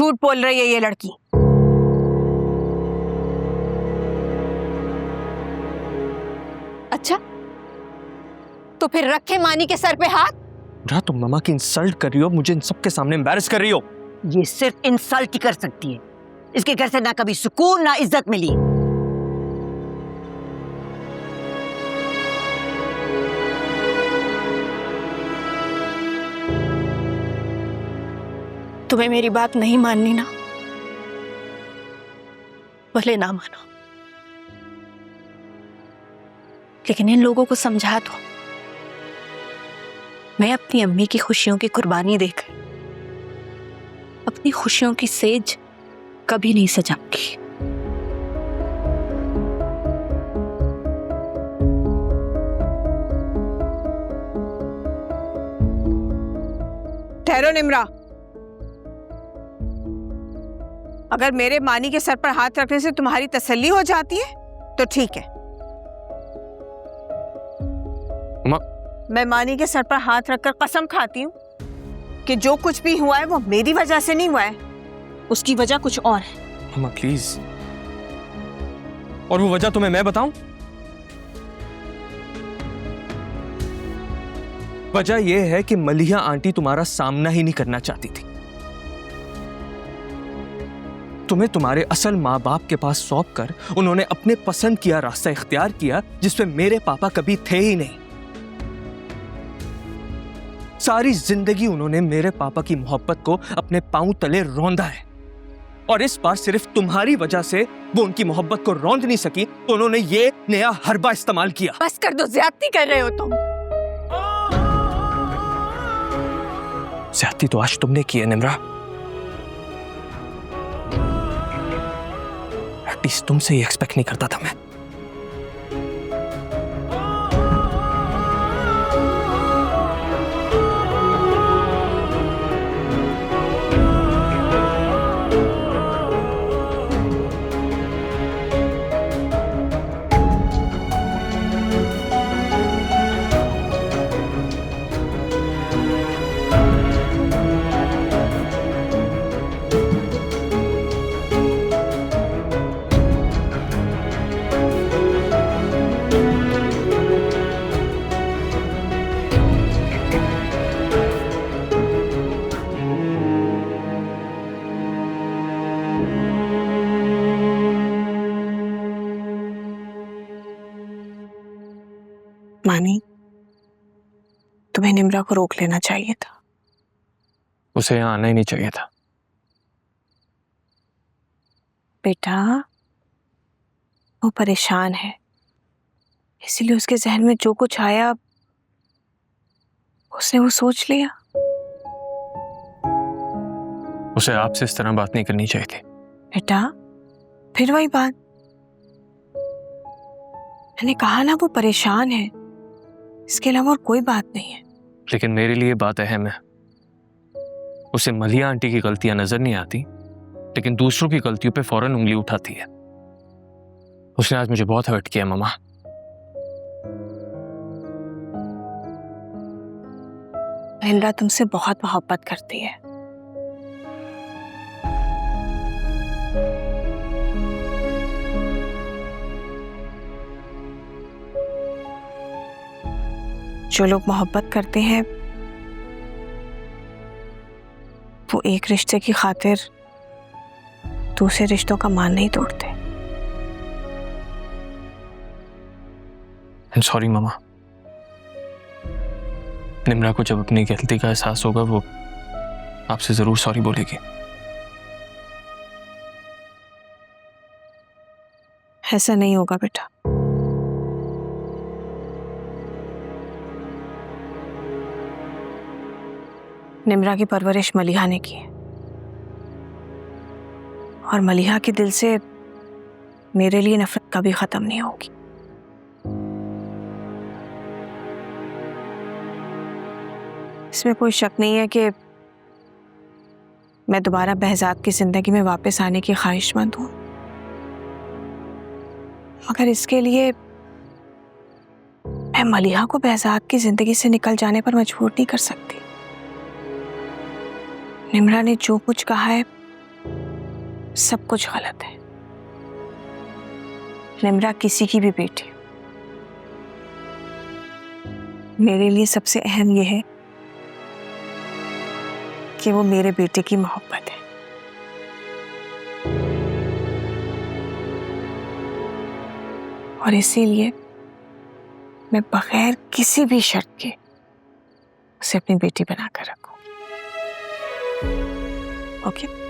झूठ बोल रही है ये लड़की। अच्छा, तो फिर रखे मानी के सर पे हाथ? तुम मामा की इंसल्ट कर रही हो, मुझे इन सबके सामने एम्बैरेस कर रही हो। ये सिर्फ इंसल्ट ही कर सकती है। इसके घर से ना कभी सुकून ना इज्जत मिली। तुम्हें मेरी बात नहीं माननी ना, भले ना मानो, लेकिन इन लोगों को समझा दो, मैं अपनी अम्मी की खुशियों की कुर्बानी देकर अपनी खुशियों की सेज कभी नहीं सजाऊंगी। ठहरो निम्रा, अगर मेरे मानी के सर पर हाथ रखने से तुम्हारी तसल्ली हो जाती है तो ठीक है। मैं मानी के सर पर हाथ रखकर कसम खाती हूँ कि जो कुछ भी हुआ है वो मेरी वजह से नहीं हुआ है, उसकी वजह कुछ और है। मामा प्लीज, और वो वजह तुम्हें मैं बताऊं? वजह यह है कि मलिहा आंटी तुम्हारा सामना ही नहीं करना चाहती थी। तुम्हें तुम्हारे असल माँ बाप के पास सौंप कर उन्होंने अपने पसंद किया रास्ता इख्तियार किया, जिसपे मेरे पापा कभी थे ही नहीं। सारी जिंदगी उन्होंने मेरे पापा की मोहब्बत को अपने पांव तले रौंदा है, और इस बार सिर्फ तुम्हारी वजह से वो उनकी मोहब्बत को रौंद नहीं सकी, तो उन्होंने ये नया हरबा इस्तेमाल किया। बस कर दो, ज्यादती कर रहे हो तुम। ज्यादती तो आज तुमने की है निम्रा। एटलीस्ट तुमसे ही एक्सपेक्ट नहीं करता था मैं। मानी, तुम्हें निम्रा को रोक लेना चाहिए था। उसे यहाँ आना ही नहीं चाहिए था। बेटा, वो परेशान है, इसीलिए उसके जहन में जो कुछ आया उसने वो सोच लिया। उसे आपसे इस तरह बात नहीं करनी चाहिए थी। बेटा, फिर वही बात, मैंने कहा ना वो परेशान है, इसके अलावा और कोई बात नहीं है। लेकिन मेरे लिए बात अहम है। उसे मलिहा आंटी की गलतियां नजर नहीं आती, लेकिन दूसरों की गलतियों पे फौरन उंगली उठाती है। उसने आज मुझे बहुत हर्ट किया मामा। महिंद्रा तुमसे बहुत मोहब्बत करती है। जो लोग मोहब्बत करते हैं वो एक रिश्ते की खातिर दूसरे रिश्तों का मान नहीं तोड़ते। सॉरी मामा। निम्रा को जब अपनी गलती का एहसास होगा वो आपसे जरूर सॉरी बोलेगी। ऐसा नहीं होगा बेटा। निम्रा की परवरिश मलिहा ने की है, और मलिहा के दिल से मेरे लिए नफरत कभी खत्म नहीं होगी। इसमें कोई शक नहीं है कि मैं दोबारा बहजाद की जिंदगी में वापस आने की ख्वाहिशमंद हूं, मगर इसके लिए मैं मलिहा को बहजाद की जिंदगी से निकल जाने पर मजबूर नहीं कर सकती। निम्रा ने जो कुछ कहा है सब कुछ गलत है। निम्रा किसी की भी बेटी, मेरे लिए सबसे अहम यह है कि वो मेरे बेटे की मोहब्बत है। और इसीलिए मैं बगैर किसी भी शर्त के उसे अपनी बेटी बनाकर रखूंगी। ओके?